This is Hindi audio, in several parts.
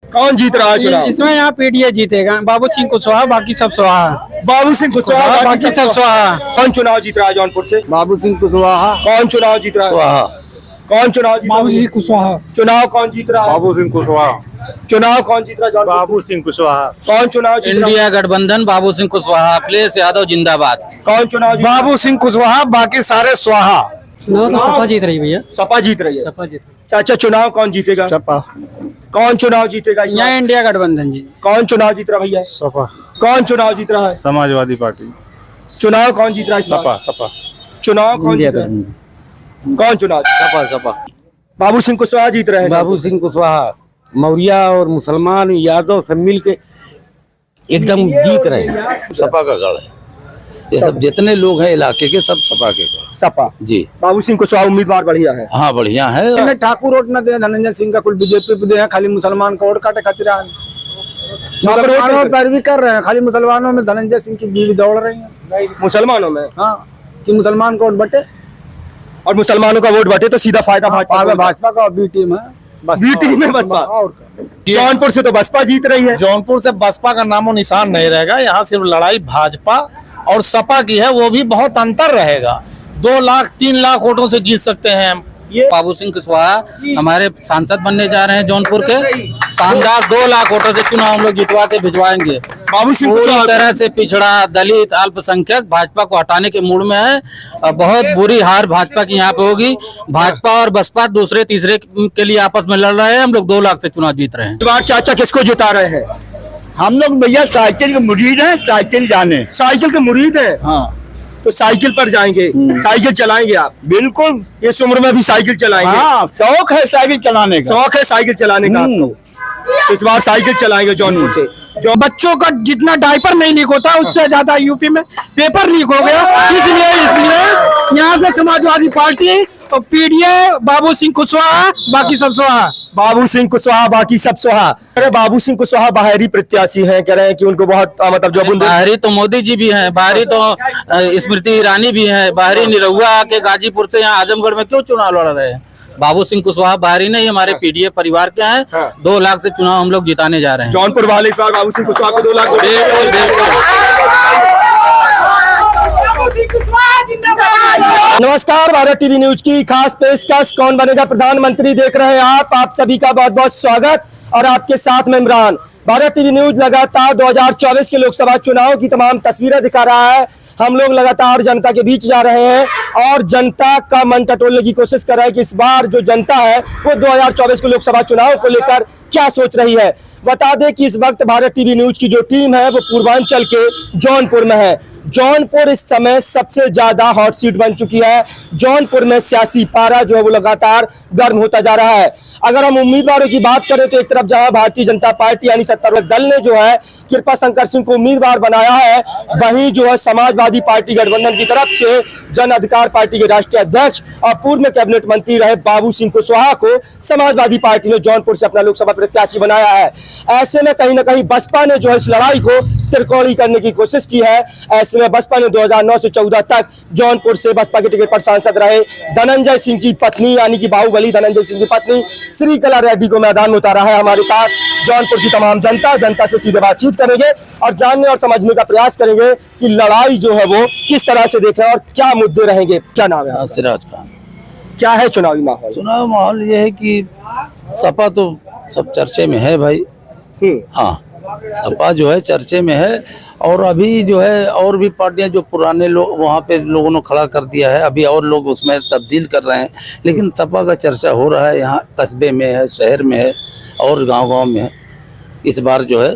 कौन जीत रहा है चुनाव? इसमें यहाँ पीडीए जीतेगा, बाबू सिंह कुशवाहा, बाकी सब स्वाहा। बाबू सिंह कुशवाहा, बाकी सब स्वाहा। कौन चुनाव जीत रहा है जौनपुर से? बाबू सिंह कुशवाहा। कौन चुनाव जीत रहा है? कौन चुनाव जीत रहा है? बाबू सिंह कुशवाहा। चुनाव कौन जीत रहा है? बाबू सिंह कुशवाहा। चुनाव कौन जीत रहा है जौनपुर से? बाबू सिंह कुशवाहा। कौन चुनाव जीत रहा है? इंडिया गठबंधन, बाबू सिंह कुशवाहा, अखिलेश यादव जिंदाबाद। कौन चुनाव जीत रहा है? बाबू सिंह कुशवाहा, बाकी सारे स्वाहा। चुनाव तो सपा जीत रही भैया, सपा जीत रही है। सपा जीत रही। चाचा चुनाव कौन जीतेगा? सपा। कौन चुनाव जीतेगा इस यहाँ बार? इंडिया गठबंधन जी। कौन चुनाव जीत रहा भैया? सपा। कौन चुनाव जीत रहा है? समाजवादी पार्टी। चुनाव कौन जीत रहा है इस बार? सपा सपा। चुनाव कौन जीत रहा है? कौन चुनाव? सपा सपा। बाबू सिंह कुशवाहा जीत रहे हैं। बाबू सिंह कुशवाहा मौर्य और मुसलमान यादव सब मिल के एकदम जीत रहे हैं। सपा का गढ़ है, ये सब जितने लोग हैं इलाके के सब सपा के सपा जी। बाबू सिंह कुशवाहा उम्मीदवार बढ़िया है। हाँ बढ़िया है। ठाकुर वोट न दे धनंजय सिंह का, कुल बीजेपी पे दे, खाली मुसलमान को वोट काटे खातिर मुसलमानों पर भी कर रहे हैं, खाली मुसलमानों में धनंजय सिंह की बीवी दौड़ रही है। मुसलमानों में हाँ कि मुसलमान को वोट बटे और मुसलमानों का वोट बटे तो सीधा फायदा भाजपा का। बी टीम है, बी टीम है बसपा। और जौनपुर से तो बसपा जीत रही है। जौनपुर से बसपा का नामो निशान नहीं रहेगा, यहाँ सिर्फ लड़ाई भाजपा और सपा की है, वो भी बहुत अंतर रहेगा। 2 लाख 3 लाख वोटों से जीत सकते हैं हम। बाबू सिंह कुशवाहा हमारे सांसद बनने जा रहे हैं जौनपुर के। शानदार 2 लाख वोटों से चुनाव हम लोग जितवा के भिजवाएंगे। बाबू सिंह पूरी कुशवाहा तरह से पिछड़ा, दलित, अल्पसंख्यक भाजपा को हटाने के मूड में है। बहुत बुरी हार भाजपा की यहाँ पे होगी। भाजपा और बसपा दूसरे तीसरे के लिए आपस में लड़ रहे हैं। हम लोग 2 लाख से चुनाव जीत रहे हैं। इस बार चाचा किसको जिता रहे हैं? हम लोग भैया साइकिल के मुरीद हैं, साइकिल जाने। साइकिल के मुरीद है। हाँ तो साइकिल पर जाएंगे, साइकिल चलाएंगे आप? बिल्कुल। इस उम्र में भी साइकिल चलाएंगे? हाँ शौक है साइकिल चलाने का। शौक है साइकिल चलाने का आपको? इस बार साइकिल चलाएंगे जौनपुर से। जो बच्चों का जितना डायपर नहीं लीक होता उससे ज्यादा यूपी में पेपर लीक हो गया। इसलिए यहाँ से समाजवादी पार्टी और पीडीए, बाबू सिंह कुशवाहा, बाकी सब स्वाहा। बाबू सिंह कुशवाहा, बाकी सब स्वाहा। अरे बाबू सिंह कुशवाहा बाहरी प्रत्याशी हैं, कह रहे हैं कि उनको बहुत मतलब जो बाहरी तो मोदी जी भी हैं, बाहरी तो स्मृति ईरानी भी हैं, बाहरी निरहुआ आके गाजीपुर से यहाँ आजमगढ़ में क्यों चुनाव लड़ रहे हैं? बाबू सिंह कुशवाहा बाहरी नहीं, हमारे पीडीए परिवार के हैं। 2 लाख से चुनाव हम लोग जिताने जा रहे हैं। जौनपुर वाले इस बार बाबू सिंह कुशवाहा को 2 लाख नमस्कार, भारत टीवी न्यूज की खास पेशकश कौन बनेगा प्रधानमंत्री देख रहे हैं आप सभी का बहुत बहुत स्वागत और आपके साथ में इमरान। भारत टीवी न्यूज लगातार 2024 के लोकसभा चुनाव की तमाम तस्वीरें दिखा रहा है। हम लोग लगातार जनता के बीच जा रहे हैं और जनता का मन टटोलने की कोशिश कर रहे हैं कि इस बार जो जनता है वो 2024 के लोकसभा चुनाव को लेकर क्या सोच रही है। बता दें कि इस वक्त भारत टीवी न्यूज की जो टीम है वो पूर्वांचल के जौनपुर में है। जौनपुर इस समय सबसे ज्यादा हॉट सीट बन चुकी है। जौनपुर में सियासी पारा जो है वो लगातार गर्म होता जा रहा है। अगर हम उम्मीदवारों की बात करें तो एक तरफ जहां भारतीय जनता पार्टी यानी सत्तारूढ़ दल ने जो है कृपा शंकर सिंह को उम्मीदवार बनाया है, वहीं जो है समाजवादी पार्टी गठबंधन की तरफ से जन अधिकार पार्टी के राष्ट्रीय अध्यक्ष और पूर्व में कैबिनेट मंत्री रहे बाबू सिंह कुशवाहा को समाजवादी पार्टी ने जौनपुर से अपना लोकसभा प्रत्याशी बनाया है। ऐसे में कहीं ना कहीं बसपा ने जो है इस लड़ाई को त्रिकोणीय करने की कोशिश की है। ऐसे में बसपा ने 2009 से 14 तक जौनपुर से बसपा के टिकट पर सांसद रहे धनंजय सिंह की पत्नी यानी कि बाहुबली धनंजय सिंह की पत्नी श्रीकला रेड्डी को मैदान में उतारा है। हमारे साथ जौनपुर की तमाम जनता से सीधे बातचीत करेंगे और जानने और समझने का प्रयास करेंगे कि लड़ाई जो है वो किस तरह से देखें और क्या मुद्दे रहेंगे। क्या नाम है? सिराज खान। क्या है चुनावी माहौल? चुनाव माहौल ये है कि सपा तो सब चर्चे में है भाई। हाँ सपा जो है चर्चे में है और अभी जो है और भी पार्टियां जो पुराने लोग वहाँ पे लोगों ने खड़ा कर दिया है, अभी और लोग उसमें तब्दील कर रहे हैं, लेकिन सपा का चर्चा हो रहा है। यहाँ कस्बे में है, शहर में है और गांव-गांव में है। इस बार जो है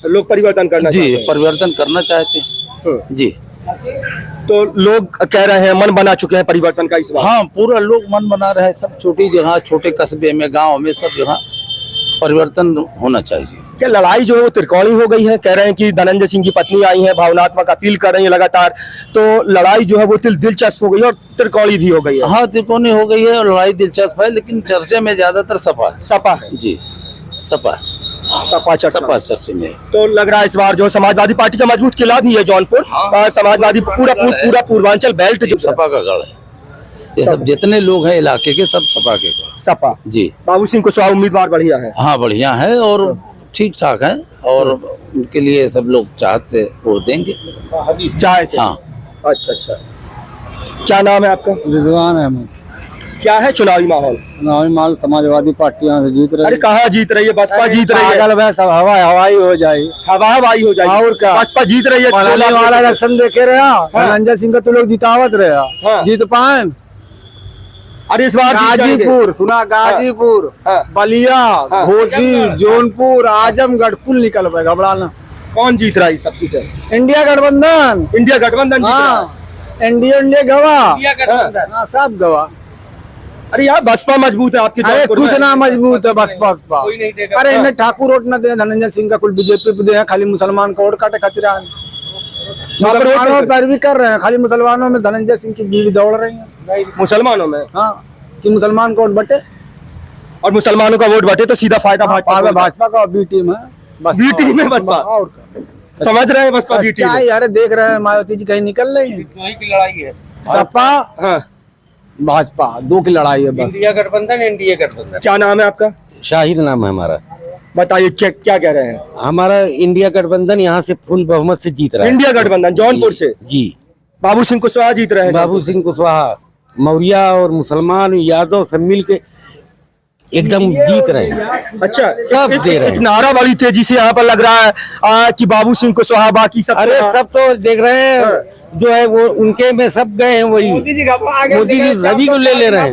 लोग परिवर्तन करना जी चाहते हैं। परिवर्तन करना चाहते हैं जी। तो लोग कह रहे हैं मन बना चुके हैं परिवर्तन का इस बार। हाँ पूरा लोग मन बना रहे हैं। सब छोटी जगह, छोटे कस्बे में, गांव में, सब जगह परिवर्तन होना चाहिए। क्या लड़ाई जो है वो त्रिकोणीय हो गई है? कह रहे हैं कि धनंजय सिंह की पत्नी आई है, भावनात्मक अपील कर रही है लगातार, तो लड़ाई जो है वो दिलचस्प हो गई है और त्रिकोणीय भी हो गई है। हाँ त्रिकोणीय हो गई है और लड़ाई दिलचस्प है, लेकिन चर्चे में ज्यादातर सपा है। सपा है जी, सपा चर्चे में। तो लग रहा है इस बार जो समाजवादी पार्टी का मजबूत किला भी है जौनपुर। समाजवादी पूरा पूर्वांचल बेल्ट जो सपा का गढ़ है, ये सब जितने लोग हैं इलाके के सब सपा के सपा जी। बाबू सिंह कुशवाहा उम्मीदवार बढ़िया है। हाँ बढ़िया है और ठीक ठाक है और उनके लिए सब लोग चाहत से वोट देंगे। चाहते हाँ। अच्छा अच्छा, क्या नाम है आपका? रिजवान अहमद। क्या है चुनावी माहौल? चुनावी माल समाजवादी पार्टी यहाँ से जीत रही अरे कहाँ जीत रही है? बसपा जीत रही है। पागल है सब, हवा हवाई हो जाए, हवा हवाई हो जाएगी। और क्या? बसपा जीत रही है। पहले वाला इलेक्शन देखे रहा धनंजय सिंह का तो लोग जितावत रहा। हाँ। जीत पाए। अरे इस बार जीत जाएंगे। गाजीपुर सुना, गाजीपुर, हाँ। बलिया, घोसी, जौनपुर, आजमगढ़ कुल निकल पाए, घबराना। कौन जीत रहा है सब सीटें? इंडिया गठबंधन। इंडिया गठबंधन जीत रहा है। हाँ, इंडिया गवा। हाँ, सब गवा। अरे यार बसपा मजबूत है आपके अरे जौनपुर कुछ में। ना मजबूत है बसपा। अरे इन्हें ठाकुर वोट न दे, धनंजय सिंह का कुल बीजेपी पे दे, खाली मुसलमान को वोट काटे खातिर मुसलमानों पर भी कर रहे हैं, खाली मुसलमानों में धनंजय सिंह की बीवी दौड़ रही है। मुसलमानों में हाँ, कि मुसलमान को वोट बटे और मुसलमानों का वोट बटे तो सीधा फायदा भाजपा को। भाजपा का बी टीम है, बी टीम है बसपा। और क्या? समझ रहे हैं बसपा बी टीम है। सच्चाई, अरे देख रहे हैं मायावती जी कहीं निकल रही है। वही की लड़ाई है, सपा हाँ, भाजपा दो की लड़ाई है बस। इंडिया गठबंधन, एनडीए गठबंधन। क्या नाम है आपका? शाहिद नाम है हमारा। बताइए क्या कह रहे हैं? हमारा इंडिया गठबंधन यहाँ से फुल बहुमत से जीत रहा है। इंडिया गठबंधन जौनपुर से जी। बाबू सिंह कुशवाहा जीत रहे हैं। बाबू सिंह कुशवाहा मौर्य और मुसलमान यादव सब मिल के एकदम जीत रहे हैं। अच्छा, सब दे रहे एक हैं। नारा बड़ी तेजी से यहाँ पर लग रहा है कि बाबू सिंह कुशवाहा बाकी सब। अरे सब तो देख रहे हैं जो है वो उनके में सब गए हैं, वही मोदी जी सभी को ले रहे हैं।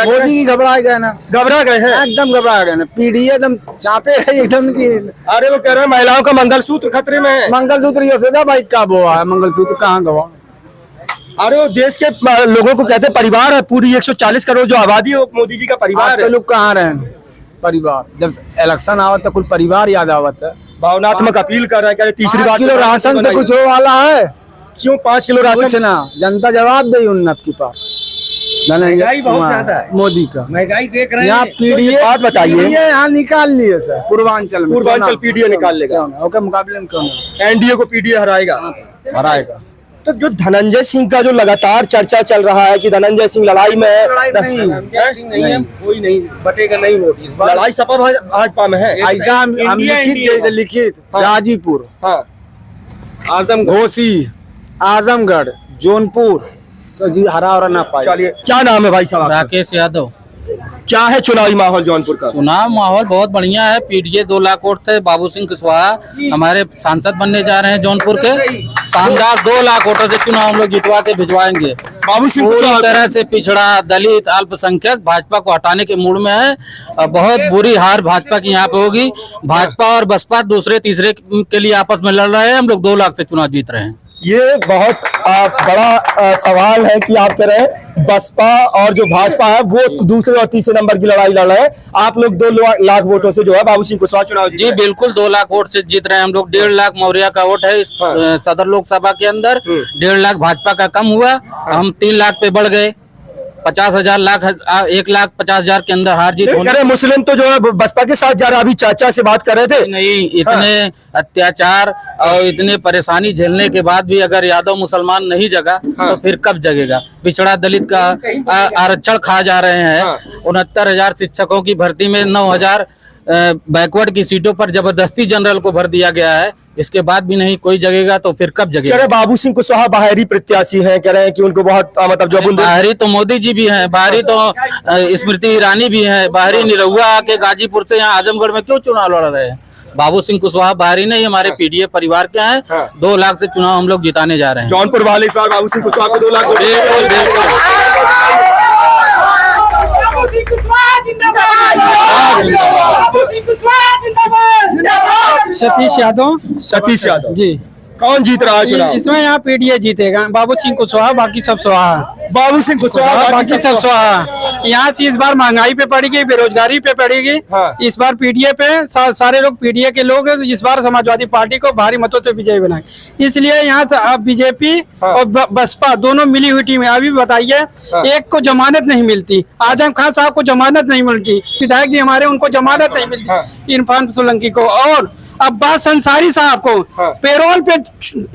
मोदी जी घबरा गए ना, घबरा गए हैं। एकदम घबरा गए ना। पीडीए एकदम चापे रही एकदम की। अरे वो कह रहे हैं महिलाओं का मंगलसूत्र खतरे में है। मंगलसूत्र योसेदा भाई का बोआ है, मंगलसूत्र कहाँ गवा? अरे वो देश के लोगों को कहते हैं परिवार है, पूरी 140 करोड़ जो आबादी है वो मोदी जी का परिवार आपके है। लोग कहाँ रहे? परिवार जब इलेक्शन आवत तो कुल परिवार याद आवत है। भावनात्मक अपील कर रहे हैं, कह रहे तीसरी 5 बार किलो राशन से कुछ हो वाला है? क्यों 5 किलो कुछ राशन? ना, जनता जवाब दे उन्नत की पास। महंगाई बहुत ज्यादा है। मोदी का महंगाई देख रहे यहाँ हैं। पीडीए तो बात बताइए। यहाँ निकाल लिए सर पूर्वांचल में। पूर्वांचल पीडीए निकाल लेगा। ओके, मुकाबले में क्यों ना एनडीए को पीडीए हराएगा। हराएगा? तो जो धनंजय सिंह का जो लगातार चर्चा चल रहा है कि धनंजय सिंह लड़ाई में है, लड़ाई नहीं, नहीं है, कोई नहीं बटेगा, नहीं वोट इस बार। लड़ाई सपा भाजपा में है। ऐसा हम लिखित दे लिखित गाजीपुर, हाँ, आजम, घोसी, आजमगढ़, जौनपुर तो जी हरा और ना पाए। चलिए, क्या नाम है भाई साहब आपका? राकेश यादव। क्या है चुनावी माहौल जौनपुर का? चुनाव माहौल बहुत बढ़िया है। पीडीए 2 लाख वोट थे। बाबू सिंह कुशवाहा हमारे सांसद बनने जा रहे हैं जौनपुर के। शानदार 2 लाख वोटों से चुनाव हम लोग जितवा के भिजवाएंगे। बाबू सिंह पूरी कुशवाहा तरह से पिछड़ा, दलित, अल्पसंख्यक भाजपा को हटाने के मूड में है। और बहुत बुरी हार भाजपा की यहाँ पे होगी। भाजपा और बसपा दूसरे तीसरे के लिए आपस में लड़ रहे हैं। हम लोग 2 लाख से चुनाव जीत रहे हैं। ये बहुत बड़ा सवाल है कि आप कह रहे हैं बसपा और जो भाजपा है वो दूसरे और तीसरे नंबर की लड़ाई लड़ रहे हैं। आप लोग 2 लाख वोटों से जो है बाबू सिंह कुशवाहा चुनाव जीत जी रहे हैं। बिल्कुल 2 लाख वोट से जीत रहे हैं हम लोग। 1.5 लाख मौर्य का वोट है इस सदर लोकसभा के अंदर। 1.5 लाख भाजपा का कम हुआ, हम 3 लाख पे बढ़ गए। 1,50,000 के अंदर हार जीत कह होने। रहे हैं मुस्लिम तो जो है बसपा के साथ जा रहा है। अभी चाचा से बात कर रहे थे। नहीं, इतने अत्याचार और इतने परेशानी झेलने के बाद भी अगर यादव मुसलमान नहीं जगा तो फिर कब जगेगा? पिछड़ा दलित का आरक्षण खा जा रहे हैं। 69,000 शिक्षकों की भर्ती में 9,000 बैकवर्ड की सीटों पर जबरदस्ती जनरल को भर दिया गया है। इसके बाद भी नहीं कोई जगेगा तो फिर कब कह जगेगा? रहे बाबू सिंह कुशवाहा बाहरी प्रत्याशी हैं। कह रहे हैं कि उनको बहुत मतलब जो बाहरी तो मोदी जी भी हैं, बाहरी तो स्मृति ईरानी भी हैं, बाहरी निरहुआ आके गाजीपुर से यहाँ आजमगढ़ में क्यों चुनाव लड़ रहे हैं? बाबू सिंह कुशवाहा बाहरी नहीं, हमारे पीडीए परिवार के हैं। 2 लाख से चुनाव हम लोग जिताने जा रहे हैं। जौनपुर वाले इस बार बाबू सिंह कुशवाहा को 2 लाख वोट देंगे। बिल्कुल बिल्कुल। सतीश यादव सतीश यादव जी। कौन जीत रहा है चुनाव? इसमें यहाँ पीडीए जीतेगा। बाबू सिंह कुशवाहा, बाकी सब स्वाहा। बाबू सिंह कुशवाहा बाकी सब स्वाहा। यहाँ से इस बार महंगाई पे पड़ेगी, बेरोजगारी पे पड़ेगी। हाँ। इस बार पीडीए पे सारे लोग पीडीए के लोग इस बार समाजवादी पार्टी को भारी मतों से विजयी बनाए। इसलिए यहाँ से अब बीजेपी और बसपा दोनों मिली हुई टीम है। अभी बताइए, एक को जमानत नहीं मिलती। आजम खान साहब को जमानत नहीं मिलती। विधायक जी हमारे, उनको जमानत नहीं मिलती। इरफान सोलंकी को। और अब्बास अंसारी साहब को पेरोल पे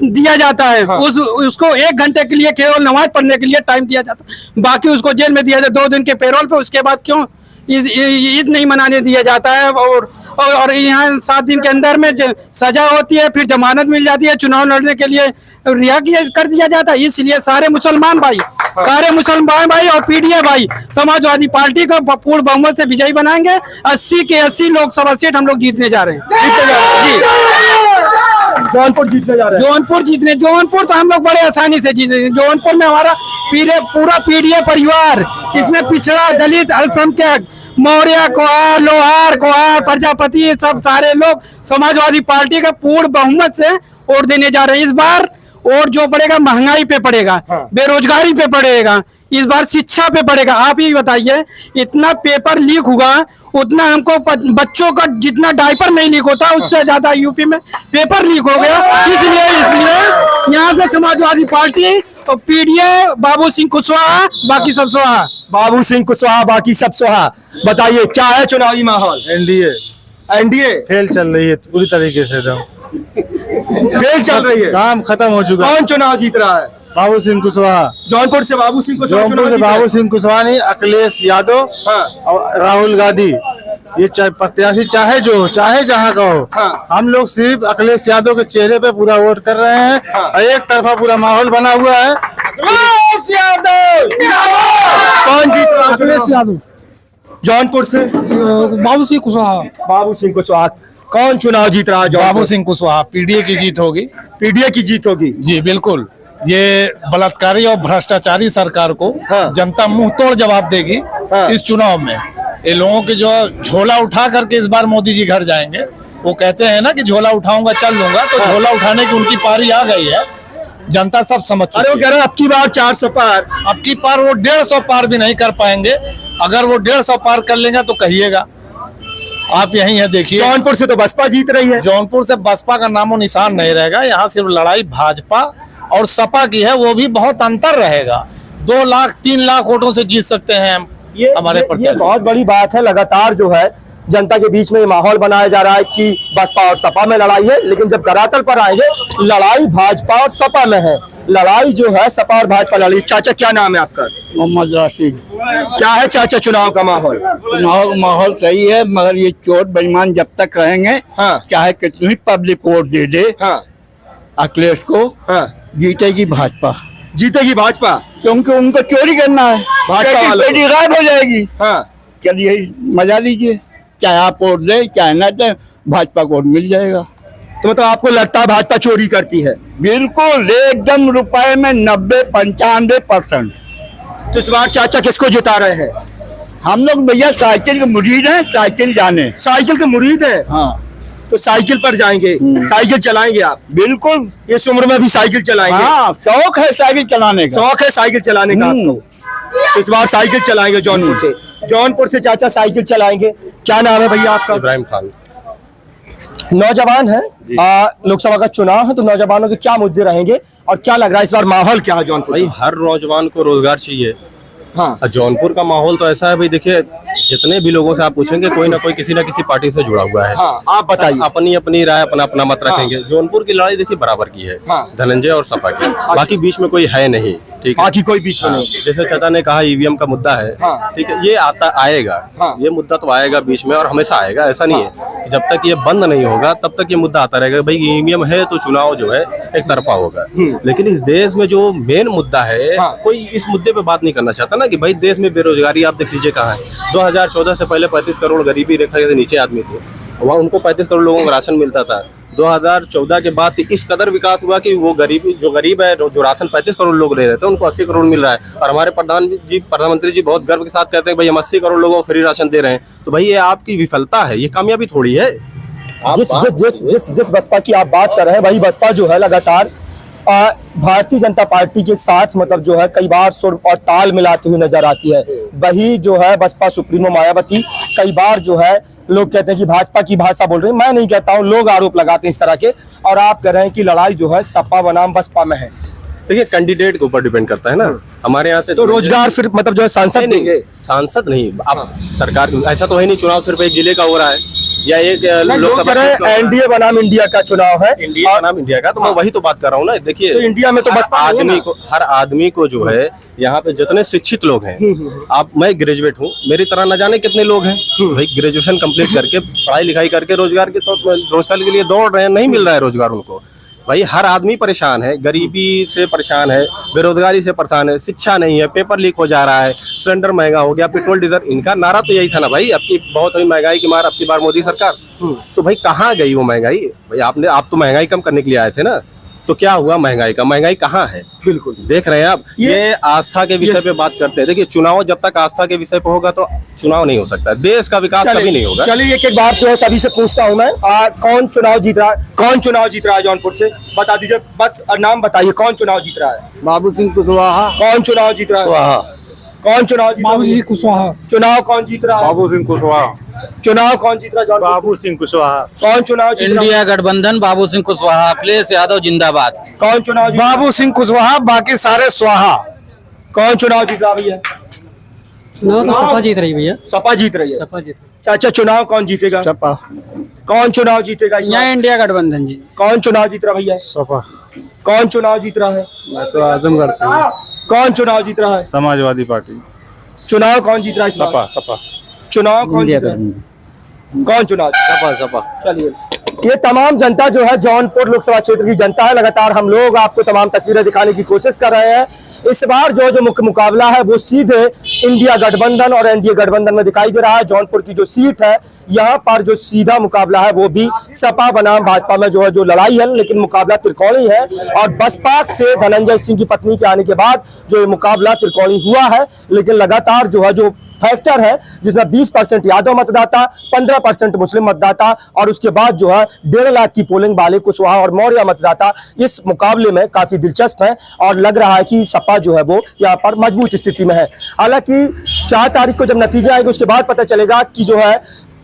दिया जाता है। उसको 1 घंटे के लिए केवल नमाज पढ़ने के लिए टाइम दिया जाता है, बाकी उसको जेल में दिया जाता है 2 दिन के पेरोल पे। उसके बाद क्यों ईद नहीं मनाने दिया जाता है? और यहाँ 7 दिन के अंदर में सजा होती है, फिर जमानत मिल जाती है, चुनाव लड़ने के लिए रिहा कर दिया जाता है। इसलिए सारे मुसलमान भाई और पीडीए भाई समाजवादी पार्टी को पूर्ण बहुमत से विजयी बनाएंगे। 80 के 80 लोकसभा सीट हम लोग जीतने जा रहे हैं जी। जौनपुर जीतने जा रहे हैं। जौनपुर तो हम लोग बड़े आसानी से जीते। जौनपुर में हमारा पूरा पीडीए परिवार, इसमें पिछड़ा, दलित, अल्पसंख्यक, मौर्य, कुहार, लोहार, प्रजापति, सब सारे लोग समाजवादी पार्टी का पूर्ण बहुमत से वोट देने जा रहे हैं। इस बार वोट जो पड़ेगा महंगाई पे पड़ेगा, बेरोजगारी पे पड़ेगा, इस बार शिक्षा पे पड़ेगा। आप ही बताइए, इतना पेपर लीक हुआ, उतना हमको बच्चों का जितना डायपर नहीं लीक होता उससे ज्यादा यूपी में पेपर लीक हो गया। इसलिए यहाँ से समाजवादी पार्टी और पीडीए बाबू सिंह कुशवाहा, बाकी सब स्वाहा। बाबू सिंह कुशवाहा, बाकी सब स्वाहा। बताइए क्या है चुनावी माहौल? एनडीए फेल चल रही है पूरी तरीके से। फेल चल रही है, काम खत्म हो चुका है। कौन चुनाव जीत रहा है? बाबू सिंह कुशवाहा। जौनपुर से बाबू सिंह कुशवाहा। जौनपुर से बाबू सिंह कुशवाहा नहीं, अखिलेश यादव और राहुल गांधी, ये प्रत्याशी चाहे जहाँ का हो। हम लोग सिर्फ अखिलेश यादव के चेहरे पे पूरा वोट कर रहे हैं और एक तरफा पूरा माहौल बना हुआ है। अखिलेश यादव। कौन जीत रहा है? अखिलेश यादव। जौनपुर से बाबू सिंह कुशवाहा। बाबू सिंह कुशवाहा। कौन चुनाव जीत रहा है? बाबू सिंह कुशवाहा। पीडीए की जीत होगी। पीडीए की जीत होगी जी बिल्कुल। ये बलात्कारी और भ्रष्टाचारी सरकार को जनता मुंह तोड़ जवाब देगी इस चुनाव में। ये लोगों के जो झोला उठा करके इस बार मोदी जी घर जाएंगे। वो कहते हैं ना कि झोला उठाऊंगा चल लूंगा, तो झोला उठाने की उनकी पारी आ गई है। जनता सब समझ चुकी है। अरे वो कह रहे हैं अब की बार 400 पार। अब की पार वो 150 पार भी नहीं कर पाएंगे। अगर वो 150 पार कर लेंगे तो कहिएगा। आप यही है, देखिए जौनपुर से तो बसपा जीत रही है। जौनपुर से बसपा का नामो निशान नहीं रहेगा। यहाँ सिर्फ लड़ाई भाजपा और सपा की है, वो भी बहुत अंतर रहेगा। 2 लाख 3 लाख वोटों से जीत सकते हैं हम। हमारे ये बहुत बड़ी बात है। लगातार जो है जनता के बीच में ये माहौल बनाया जा रहा है कि बसपा और सपा में लड़ाई है, लेकिन जब धरातल पर आएंगे लड़ाई भाजपा और सपा में है। लड़ाई जो है सपा और भाजपा लड़ी। चाचा क्या नाम है आपका? मोहम्मद राशिद। क्या है चाचा चुनाव का माहौल? माहौल सही है, मगर ये चोर बेईमान जब तक रहेंगे, चाहे कितनी ही पब्लिक वोट दे दे अखिलेश को, जीतेगी भाजपा। जीतेगी भाजपा, क्योंकि उनको चोरी करना है। भाजपा वालों गायब हो जाएगी। चलिए मजा लीजिए, चाहे आप वोट दे चाहे न दे, भाजपा को वोट मिल जाएगा। तो मतलब आपको लगता है भाजपा चोरी करती है? बिल्कुल, एकदम रुपए में 90-95%। तो इस बार चाचा किसको जिता रहे हैं? हम लोग भैया साइकिल के मुरीद हैं, साइकिल जाने। साइकिल के मुरीद है? हाँ। तो साइकिल पर जाएंगे, साइकिल चलाएंगे आप? बिल्कुल, इस उम्र में भी साइकिल चलाएंगे? हाँ, शौक है साइकिल चलाने का। शौक है साइकिल चलाने का आपको? इस बार साइकिल चलाएंगे जौनपुर से। जौनपुर से चाचा साइकिल चलाएंगे। क्या नाम है भैया आपका? इब्राहिम खान। नौजवान है, लोकसभा का चुनाव है, तो नौजवानों के क्या मुद्दे रहेंगे और क्या लग रहा है इस बार माहौल क्या है जौनपुर? भाई हर नौजवान को रोजगार चाहिए। हाँ। जौनपुर का माहौल तो ऐसा है भाई, देखिए जितने भी लोगों से आप पूछेंगे कोई ना कोई किसी ना किसी पार्टी से जुड़ा हुआ है। हाँ, आप बताइए। अपनी अपनी राय अपना अपना मत रखेंगे। जौनपुर की लड़ाई देखिए बराबर की है, धनंजय और सपा की। बाकी बीच में कोई है नहीं, ठीक है? बाकी कोई बीच में नहीं। जैसे चाचा ने कहा ईवीएम का मुद्दा है, ठीक है, ये आएगा। ये मुद्दा तो आएगा बीच में और हमेशा आएगा। ऐसा नहीं है, जब तक ये बंद नहीं होगा तब तक ये मुद्दा आता रहेगा। भाई ईवीएम है तो चुनाव जो है एक तरफा होगा, लेकिन इस देश में जो मेन मुद्दा है, कोई इस मुद्दे पे बात नहीं करना चाहता ना कि भाई देश में बेरोजगारी आप देख लीजिए कहाँ है। 2014 से पहले 35 करोड़ गरीबी रेखा से नीचे आदमी थे, वहाँ उनको 35 करोड़ लोगों को राशन मिलता था। 2014 के बाद इस कदर विकास हुआ कि वो गरीब है, जो राशन 35 करोड़ लोग ले रहे थे उनको 80 करोड़ मिल रहा है। और हमारे प्रधानमंत्री जी बहुत गर्व के साथ कहते हैं भाई हम 80 करोड़ लोगों को फ्री राशन दे रहे हैं। तो भाई ये आपकी विफलता है, ये कामयाबी थोड़ी है। जिस बसपा की आप बात कर रहे हैं, वही बसपा जो है लगातार भारतीय जनता पार्टी के साथ मतलब जो है कई बार सुर और ताल मिलाती हुई नजर आती है। वही जो है बसपा सुप्रीमो मायावती कई बार जो है लोग कहते हैं कि भाजपा की भाषा बोल रहे हैं। मैं नहीं कहता हूं, लोग आरोप लगाते हैं इस तरह के, और आप कह रहे हैं कि लड़ाई जो है सपा बनाम बसपा में है। देखिए कैंडिडेट के ऊपर डिपेंड करता है ना। हमारे यहाँ से तो रोजगार फिर मतलब जो है सांसद नहीं, सांसद नहीं, आप सरकार ऐसा तो है नहीं, चुनाव सिर्फ एक जिले का हो रहा है। या एक लोग लोकसभा कह रहे हैं एनडीए बनाम इंडिया का चुनाव है। इंडिया बनाम इंडिया का, तो मैं वही तो बात कर रहा हूँ ना। देखिए, तो इंडिया में तो बसपा नहीं है ना? हर आदमी को जो है यहाँ पे जितने शिक्षित लोग हैं, आप, मैं ग्रेजुएट हूँ, मेरी तरह न जाने कितने लोग हैं भाई ग्रेजुएशन कंप्लीट करके, पढ़ाई लिखाई करके रोजगार के लिए दौड़ रहे हैं, नहीं मिल रहा है रोजगार उनको। भाई हर आदमी परेशान है, गरीबी से परेशान है, बेरोजगारी से परेशान है, शिक्षा नहीं है, पेपर लीक हो जा रहा है, सिलेंडर महंगा हो गया, पेट्रोल डीजल। इनका नारा तो यही था ना भाई, आपकी बहुत हुई महंगाई की मार, आपकी बार मोदी सरकार। तो भाई कहाँ गई वो महंगाई? भाई आप तो महंगाई कम करने के लिए आए थे ना, तो क्या हुआ महंगाई का? महंगाई कहाँ है? बिल्कुल देख रहे हैं आप। ये आस्था के विषय पे बात करते हैं। देखिए, चुनाव जब तक आस्था के विषय पे होगा तो चुनाव नहीं हो सकता, देश का विकास कभी नहीं होगा। चलिए एक बार जो है सभी से पूछता हूँ मैं, कौन चुनाव जीत रहा है? कौन चुनाव जीत रहा है जौनपुर से? बता दीजिए, बस नाम बताइए, कौन चुनाव जीत रहा है? बाबू सिंह कुशवाहा। कौन चुनाव जीत रहा है? कौन चुनाव जीत रहा है? बाबू सिंह कुशवाहा। चुनाव कौन जीत रहा है? बाबू सिंह कुशवाहा। चुनाव कौन जीत रहा है? बाबू सिंह कुशवाहा। कौन चुनाव जीत रहा है? इंडिया गठबंधन, बाबू सिंह कुशवाहा, अखिलेश यादव जिंदाबाद। कौन चुनाव जीत रहा है? बाबू सिंह कुशवाहा, बाकी सारे स्वाहा। कौन चुनाव जीत रहा है भैया? चुनाव तो सपा जीत रही भैया, सपा जीत रही है। सपा जीत रही। चाचा, चुनाव कौन जीतेगा? सपा। कौन चुनाव जीतेगा इस बार? यहाँ इंडिया गठबंधन जी। कौन चुनाव जीत रहा भैया? सपा। कौन चुनाव जीत रहा है? मैं तो आजमगढ़ से। कौन चुनाव जीत रहा है? समाजवादी पार्टी। चुनाव कौन जीत रहा है इस बार? सपा। चुनाव कौन जीत रहा है? कौन चुनाव? सपा। चलिए, ये तमाम जनता जो है जौनपुर लोकसभा क्षेत्र की जनता है। लगातार हम लोग आपको तमाम तस्वीरें दिखाने की कोशिश कर रहे हैं। इस बार जो मुख्य मुकाबला है वो सीधे इंडिया गठबंधन और एनडीए गठबंधन में दिखाई दे रहा है। जौनपुर की जो सीट है, यहाँ पर जो सीधा मुकाबला है वो भी सपा बनाम भाजपा में जो लड़ाई है, लेकिन मुकाबला त्रिकोणी है। और बसपा से धनंजय सिंह की पत्नी के आने के बाद जो ये मुकाबला त्रिकोणी हुआ है, लेकिन लगातार जो फैक्टर है जिसमें 20% यादव मतदाता, 15% मुस्लिम मतदाता और उसके बाद 1.5 लाख की पोलिंग वाले कुशवाहा और मौर्य मतदाता इस मुकाबले में काफी दिलचस्प है। और लग रहा है कि सपा जो है वो यहाँ पर मजबूत स्थिति में है। हालांकि 4 तारीख को जब नतीजे आएंगे उसके बाद पता चलेगा कि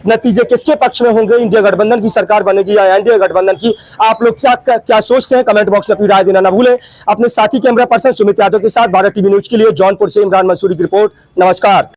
नतीजे किसके पक्ष में होंगे, इंडिया गठबंधन की सरकार बनेगी या एनडीए गठबंधन की। आप लोग क्या सोचते हैं? कमेंट बॉक्स में अपनी राय देना ना भूलें। अपने साथी कैमरा पर्सन सुमित यादव के साथ भारत टीवी न्यूज के लिए जौनपुर से इमरान मंसूरी की रिपोर्ट। नमस्कार।